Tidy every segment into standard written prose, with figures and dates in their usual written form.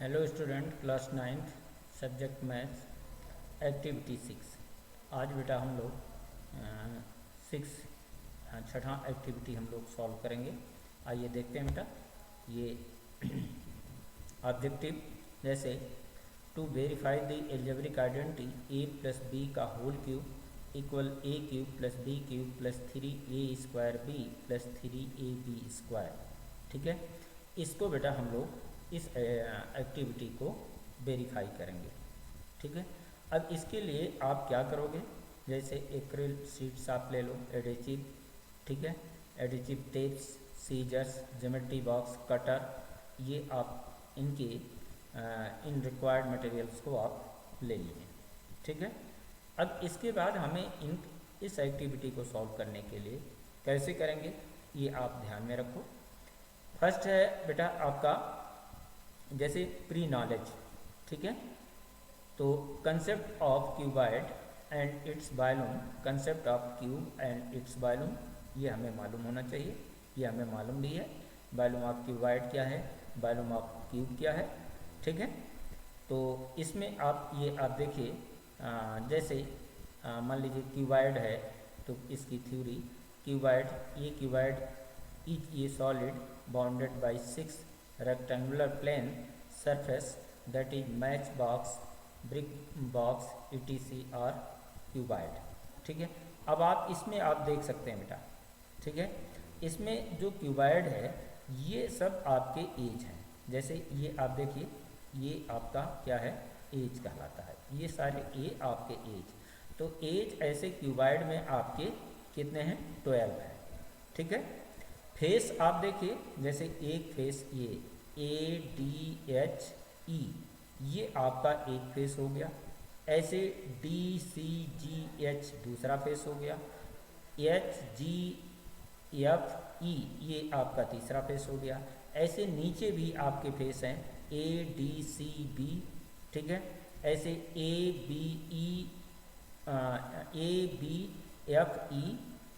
Hello student, class 9th subject maths activity 6। आज बेटा हम लोग 6 छठा एक्टिविटी हम लोग सॉल्व करेंगे। आइए देखते हैं बेटा। ये ऑब्जेक्टिव जैसे to verify the algebraic identity a plus B का whole cube equal a cube plus B cube plus 3a square B plus 3ab square. ठीक है, इसको बेटा हम लोग इस एक्टिविटी को वेरीफाई करेंगे। ठीक है, अब इसके लिए आप क्या करोगे, जैसे एक्रिल शीट्स आप ले लो, एडेसिव, ठीक है, adhesive tapes, scissors, geometry box, cutter, ये आप इनके इन रिक्वायर्ड मटेरियल्स को आप ले लीजिए। ठीक है, अब इसके बाद हमें इस एक्टिविटी को सॉल्व करने के लिए कैसे करेंगे ये आप ध्यान में रखो। फर्स्ट है बेटा आपका जैसे प्री नॉलेज। ठीक है, तो concept of cuboid and its volume, concept of cube and its volume, ये हमें मालूम होना चाहिए। ये हमें मालूम भी है, वॉल्यूम ऑफ क्यूबाइड क्या है, वॉल्यूम ऑफ क्यूब क्या है। ठीक है, तो इसमें आप देखिए, जैसे मान लीजिए क्यूबाइड है तो इसकी थ्योरी, क्यूबाइड, ये क्यूबाइड इज ये solid bounded by 6 rectangular plane surface that is match box, brick box, etc or cuboid। ठीक है, अब आप इसमें आप देख सकते हैं बेटा। ठीक है, इसमें जो क्यूबाइड है ये सब आपके एज हैं। जैसे ये आप देखिए, ये आपका क्या है, एज कहलाता है। ये सारे ए आपके एज, तो एज ऐसे क्यूबाइड में आपके कितने हैं, 12 है। ठीक है, फेस आप देखिए, जैसे एक फेस ये ADHE, ये आपका एक फेस हो गया। ऐसे DCGH दूसरा फेस हो गया। HGFE ये आपका तीसरा फेस हो गया। ऐसे नीचे भी आपके फेस हैं ADCB। ठीक है, ऐसे ABFE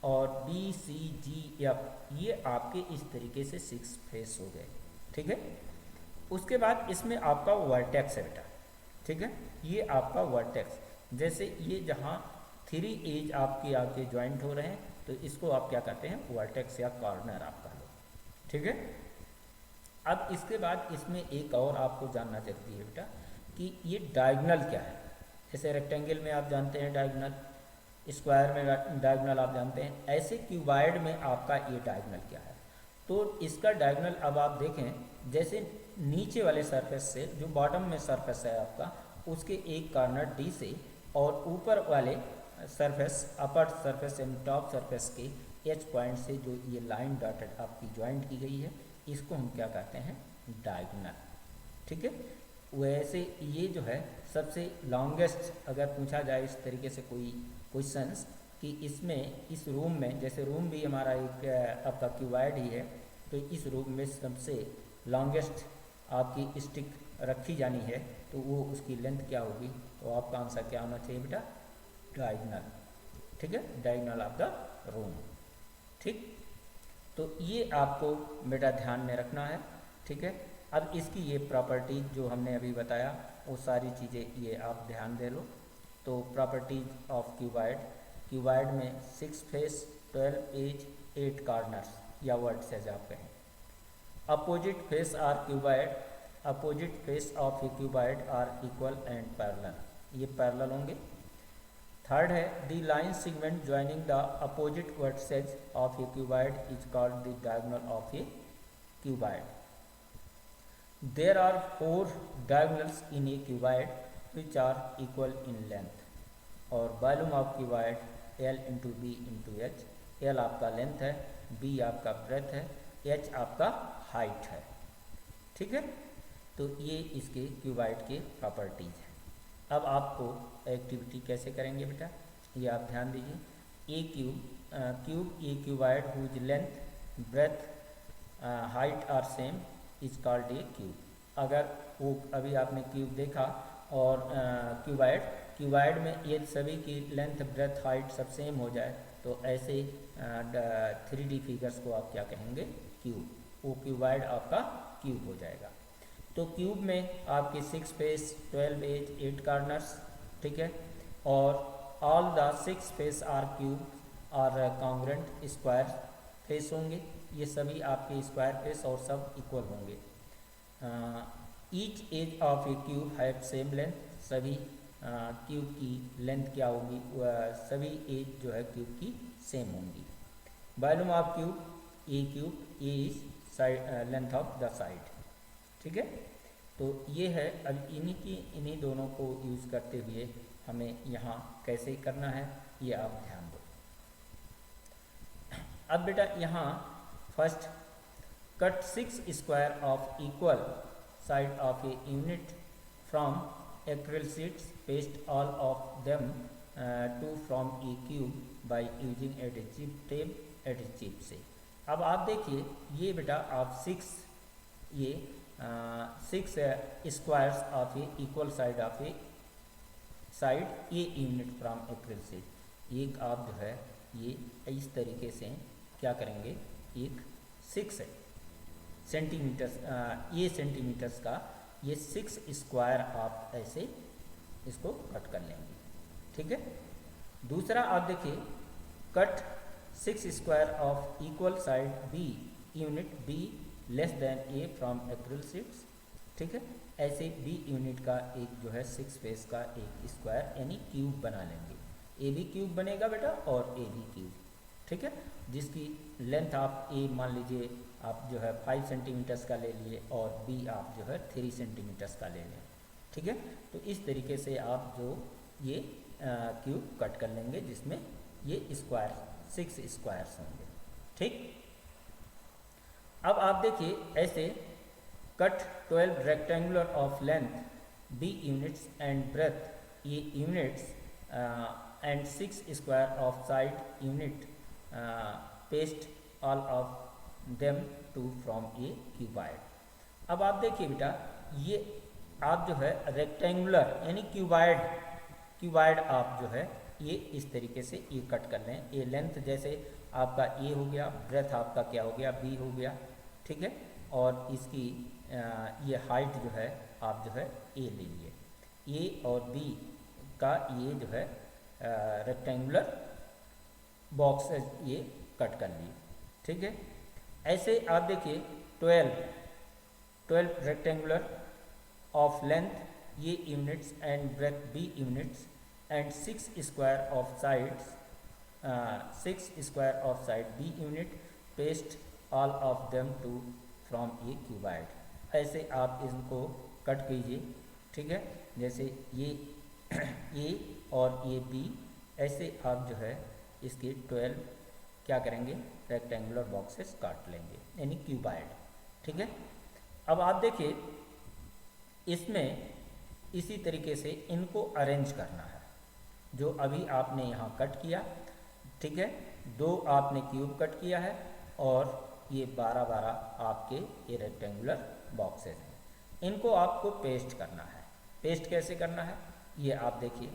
और BCGF, ये आपके इस तरीके से 6 फेस हो गए। ठीक है, उसके बाद इसमें आपका वर्टेक्स है बेटा। ठीक है, ये आपका वर्टेक्स, जैसे ये जहाँ 3 एज आपके ज्वाइंट हो रहे हैं तो इसको आप क्या कहते हैं, वर्टेक्स या कॉर्नर आप कह लो। ठीक है, अब इसके बाद इसमें एक और आपको जानना जरूरी है बेटा कि ये डायगोनल क्या है। जैसे रेक्टेंगल में आप जानते हैं डायगोनल, स्क्वायर में डायगोनल आप जानते हैं, ऐसे क्यूबाइड में आपका ये डायगोनल क्या है। तो इसका डायगोनल अब आप देखें, जैसे नीचे वाले सरफेस से, जो बॉटम में सरफेस है आपका, उसके एक कॉर्नर डी से, और ऊपर वाले सरफेस, अपर सरफेस यानी टॉप सरफेस के एच पॉइंट से जो ये लाइन डॉटेड आपकी ज्वाइंट की गई है, इसको हम क्या कहते हैं, डायगोनल। ठीक है, वैसे ये जो है सबसे लॉन्गेस्ट, अगर पूछा जाए इस तरीके से कोई क्वेश्चंस कि इसमें, इस रूम में, जैसे रूम भी हमारा एक आपका क्यूबाइड ही है, तो इस रूम में सबसे लॉन्गेस्ट आपकी स्टिक रखी जानी है, तो वो उसकी लेंथ क्या होगी, तो आपका आंसर क्या होना चाहिए बेटा, डायगोनल। ठीक है, डायगोनल ऑफ द रूम। ठीक, तो ये आपको बेटा ध्यान में रखना है। ठीक है, अब इसकी ये प्रॉपर्टी जो हमने अभी बताया, वो सारी चीज़ें ये आप ध्यान दे लो। तो प्रॉपर्टीज ऑफ क्यूबाइड, क्यूबाइड में 6 फेस, 12 एज, 8 कॉर्नर्स या वर्टिसेस आप कहें। Opposite face are cuboid, opposite face of a cuboid are equal and parallel, ये पैरेलल होंगे। थर्ड है the line segment joining the opposite vertices of a cuboid is called the diagonal of a cuboid. There are 4 diagonals in a cuboid which are equal in length, और volume of cuboid L into B into H. L आपका length है, B आपका breadth है, H आपका height है। ठीक है, तो ये इसके क्यूबाइड के प्रॉपर्टीज हैं। अब आपको एक्टिविटी कैसे करेंगे बेटा, ये आप ध्यान दीजिए। A cuboid whose length, breadth, height are same is called a cube. अगर वो अभी आपने क्यूब देखा और क्यूबाइड में ये सभी की लेंथ, ब्रेथ, हाइट सब सेम हो जाए तो ऐसे 3D फिगर्स को आप क्या कहेंगे, क्यूब। वो क्यूबाइड आपका क्यूब हो जाएगा। तो क्यूब में आपके 6 फेस, 12 एज, 8 कार्नर्स, ठीक है, और all the 6 face are cube और कॉन्ग्रेंट स्क्वायर फेस होंगे। ये सभी आपके स्क्वायर फेस और सब इक्वल होंगे। Each edge of a cube have same length, सभी क्यूब की लेंथ क्या होगी, सभी एज जो है क्यूब की सेम होंगी। Volume of cube A is side length of the side, ठीक है। तो ये है, अब इन्हीं दोनों को यूज़ करते हुए हमें यहाँ कैसे करना है ये आप ध्यान दो। अब बेटा यहाँ first cut 6 square of equal side of a unit from acrylic sheets, paste all of them to from a cube by using adhesive tape adhesive से। अब आप देखिए ये बेटा आप 6 squares of a equal side of a side a unit from acrylic sheet, एक आप जो है ये इस तरीके से क्या करेंगे, एक 6 सेंटीमीटर्स ये सेंटीमीटर्स का ये 6 स्क्वायर आप ऐसे इसको कट कर लेंगे, ठीक है। दूसरा आप देखिए cut 6 square of equal side B unit b less than a from acrylic sheets, ठीक है। ऐसे बी यूनिट का एक जो है 6 फेस का एक स्क्वायर यानी क्यूब बना लेंगे। ए बी क्यूब बनेगा बेटा और ए बी क्यूब, ठीक है, जिसकी लेंथ आप ए मान लीजिए आप जो है 5 सेंटीमीटर्स का ले लिए और बी आप जो है 3 सेंटीमीटर्स का ले लें, ठीक है। तो इस तरीके से आप जो ये क्यूब कट कर लेंगे जिसमें ये स्क्वायर 6 स्क्वायर्स होंगे, ठीक। अब आप देखिए ऐसे cut 12 rectangular of length B units and breadth A units and 6 square of side unit, paste all of them to from a cuboid. अब आप देखिए बेटा ये आप जो है रेक्टेंगुलर यानी क्यूबाइड आप जो है ये इस तरीके से ये कट कर लें। ये लेंथ जैसे आपका ए हो गया, ब्रेथ आपका क्या हो गया, बी हो गया, ठीक है, और इसकी ये हाइट जो है आप जो है ए ले लिए, ए और बी का ये जो है रेक्टेंगुलर बॉक्स ये कट कर लिए, ठीक है। ऐसे आप देखिए 12 rectangular of length A units and breadth B units and 6 square of sides 6 square of side B unit, paste all of them to from a cuboid. ऐसे आप इनको कट कीजिए, ठीक है, जैसे ये ए और ये बी, ऐसे आप जो है इसके 12 क्या करेंगे रेक्टेंगुलर बॉक्सेस काट लेंगे यानी क्यूबाइड, ठीक है। अब आप देखिए इसमें इसी तरीके से इनको अरेंज करना है, जो अभी आपने यहाँ कट किया, ठीक है, 2 आपने क्यूब कट किया है और ये 12 आपके ये रेक्टेंगुलर बॉक्सेस हैं, इनको आपको पेस्ट करना है। पेस्ट कैसे करना है ये आप देखिए,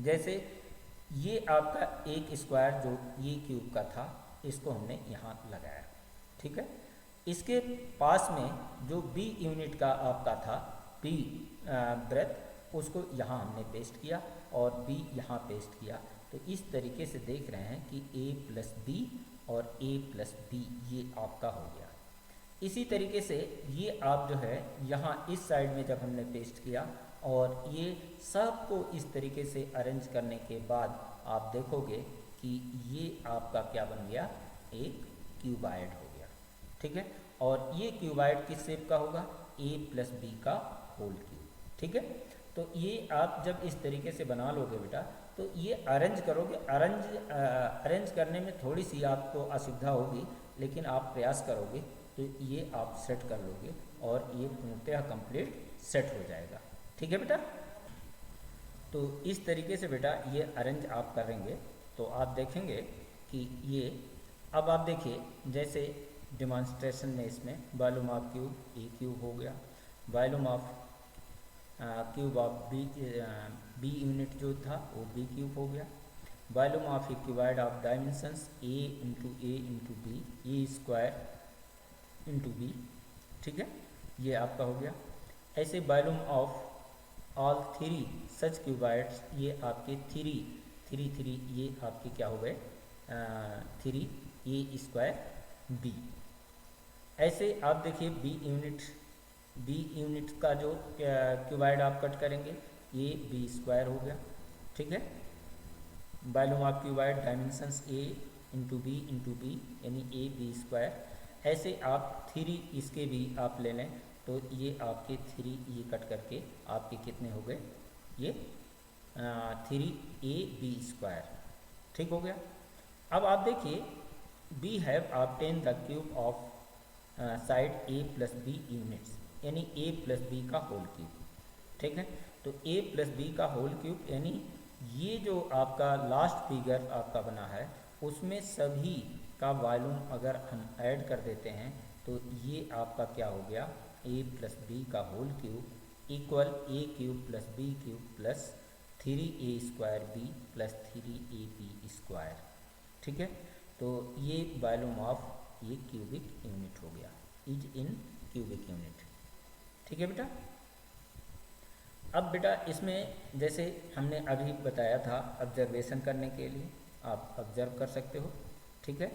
जैसे ये आपका एक स्क्वायर जो ये क्यूब का था इसको हमने यहाँ लगाया, ठीक है। इसके पास में जो बी यूनिट का आपका था बी ब्रेथ, उसको यहाँ हमने पेस्ट किया और बी यहाँ पेस्ट किया। तो इस तरीके से देख रहे हैं कि a प्लस बी और a प्लस बी ये आपका हो गया। इसी तरीके से ये आप जो है यहाँ इस साइड में जब हमने पेस्ट किया और ये सब को इस तरीके से अरेंज करने के बाद आप देखोगे कि ये आपका क्या बन गया, एक क्यूबाइड हो गया, ठीक है। और ये क्यूबाइड किस शेप का होगा, a प्लस बी का होल क्यूब, ठीक है। तो ये आप जब इस तरीके से बना लोगे बेटा तो ये अरेंज करोगे, अरेंज करने में थोड़ी सी आपको असुविधा होगी, लेकिन आप प्रयास करोगे तो ये आप सेट कर लोगे और ये पूर्णतः कंप्लीट सेट हो जाएगा, ठीक है बेटा। तो इस तरीके से बेटा ये अरेंज आप करेंगे तो आप देखेंगे कि ये, अब आप देखिए जैसे डिमॉन्स्ट्रेशन में इसमें volume of cube a cube हो गया, volume of cube of b unit जो था वो बी क्यूब हो गया, volume of a cuboid of dimensions A into b a square into b, ठीक है। ये आपका हो गया। ऐसे volume of all three such cuboids, ये आपके थ्री थ्री थ्री ये आपके क्या हो गए, थ्री ए स्क्वायर बी। ऐसे आप देखिए बी यूनिट का जो क्यूबाइड आप कट करेंगे ये बी स्क्वायर हो गया, ठीक है। Volume of cuboid dimensions A into B यानी ए बी स्क्वायर। ऐसे आप थ्री इसके भी आप ले लें तो ये आपके थ्री ये कट करके आपके कितने हो गए, ये थ्री ए बी स्क्वायर, ठीक हो गया। अब आप देखिए we have obtain the cube of side A plus B units, यानी ए प्लस बी का होल क्यूब, ठीक है। तो ए प्लस बी का होल क्यूब यानी ये जो आपका लास्ट फिगर आपका बना है उसमें सभी का वॉल्यूम अगर हम ऐड कर देते हैं तो ये आपका क्या हो गया, ए प्लस बी का whole cube equal A cube plus B cube plus three A square B plus three A B square, ठीक है। तो ये वॉल्यूम ऑफ ये क्यूबिक यूनिट हो गया, इज इन क्यूबिक यूनिट, ठीक है बेटा। अब बेटा इसमें जैसे हमने अभी बताया था ऑब्जर्वेशन करने के लिए आप ऑब्जर्व कर सकते हो, ठीक है।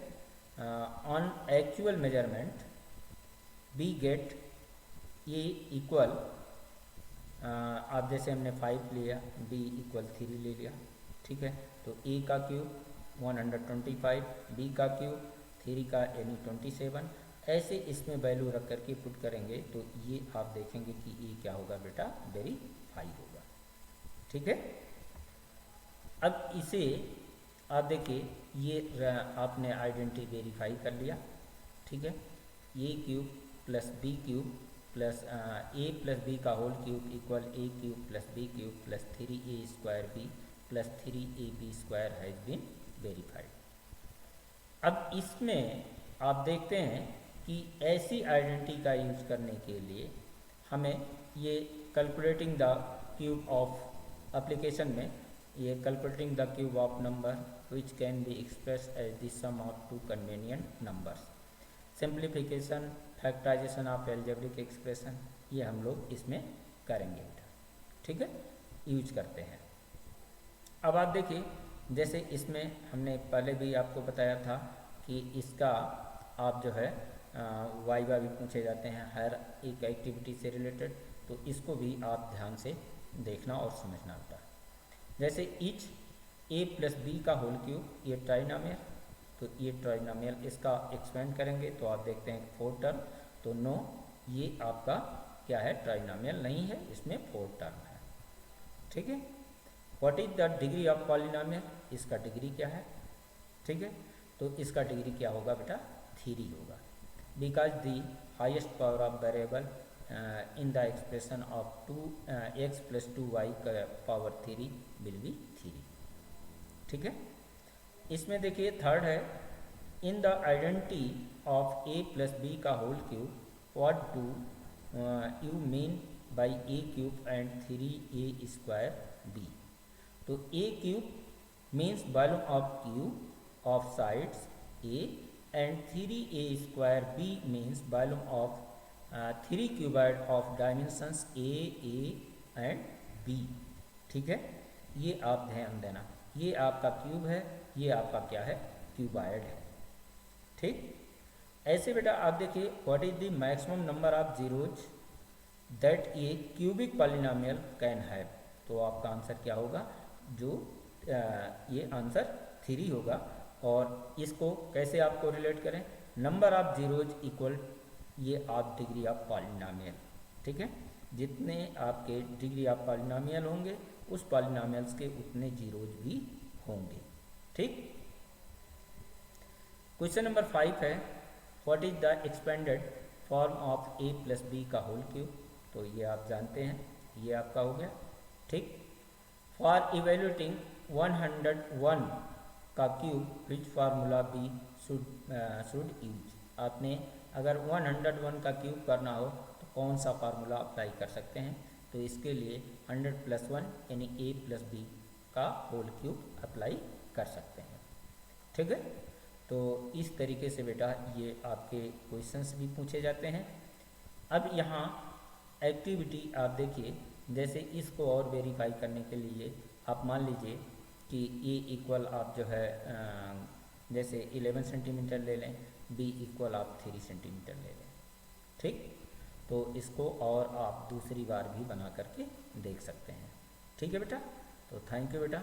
On actual measurement we get A equal, आप जैसे हमने 5 लिया, बी इक्वल 3 ले लिया, ठीक है। तो ए का क्यूब 125, बी का क्यूब 3 का यानी 27, ऐसे इसमें वैल्यू रख करके पुट करेंगे तो ये आप देखेंगे कि ये क्या होगा बेटा, वेरीफाई होगा, ठीक है। अब इसे आप देखिए ये आपने आइडेंटिटी वेरीफाई कर लिया, ठीक है। A cube plus B cube plus a plus B का whole cube equal A cube plus B cube plus three A square B plus three A B square has been verified. अब इसमें आप देखते हैं कि ऐसी आइडेंटिटी का use करने के लिए हमें ये calculating the cube of application में ये calculating the cube of number which can be express as the sum of two convenient numbers, simplification, factorisation of algebraic expression, ये हम लोग इसमें करेंगे, ठीक है, यूज करते हैं। अब आप देखिए जैसे इसमें हमने पहले भी आपको बताया था कि इसका आप जो है वाइवा भी पूछे जाते हैं हर एक एक्टिविटी से रिलेटेड, तो इसको भी आप ध्यान से देखना और समझना होता है। जैसे इच ए प्लस बी का होल क्यूब, ये ट्राइनोमियल, तो ये ट्राइनोमियल इसका एक्सपेंड करेंगे तो आप देखते हैं 4 टर्म, तो नो ये आपका क्या है, ट्राइनोमियल नहीं है, इसमें 4 टर्म है, ठीक है। What is the degree of polynomial, इसका डिग्री क्या है, ठीक है। तो इसका डिग्री क्या होगा बेटा, 3 होगा, because the highest power of variable in the expression of 2x plus 2y का पावर 3 विल बी 3, ठीक है। इसमें देखिए थर्ड है, in the identity of a plus B का whole cube what do you mean by a cube and 3a square b। तो a cube means volume of cube of sides a and 3a square b means volume of 3 cuboid of dimensions a and b, ठीक है। ये आप ध्यान देना, ये आपका cube है, ये आपका क्या है, क्यूबाइड है, ठीक। ऐसे बेटा आप देखिए what is the maximum number of zeros that A cubic polynomial can have, तो आपका आंसर क्या होगा, जो ये आंसर 3 होगा। और इसको कैसे आपको रिलेट करें, नंबर ऑफ जीरोज इक्वल ये आप डिग्री ऑफ पॉलिनोमियल, ठीक है। जितने आपके डिग्री ऑफ पॉलिनोमियल होंगे उस पॉलिनोमियल्स के उतने जीरोज भी होंगे, ठीक। क्वेश्चन नंबर 5 है, what is the expanded form of a plus B का होल क्यूब, तो ये आप जानते हैं, ये आपका हो गया, ठीक। फॉर इवेल्यूटिंग 101 का cube which formula we should use, आपने अगर 101 का क्यूब करना हो तो कौन सा फार्मूला अप्लाई कर सकते हैं, तो इसके लिए 100 प्लस 1 यानी a प्लस बी का होल क्यूब अप्लाई कर सकते हैं, ठीक है। तो इस तरीके से बेटा ये आपके क्वेश्चंस भी पूछे जाते हैं। अब यहाँ एक्टिविटी आप देखिए, जैसे इसको और वेरीफाई करने के लिए आप मान लीजिए कि ए इक्वल आप जो है जैसे 11 सेंटीमीटर ले लें, बी इक्वल आप 3 सेंटीमीटर ले लें, ठीक। तो इसको और आप दूसरी बार भी बना करके देख सकते हैं, ठीक है बेटा। तो थैंक यू बेटा।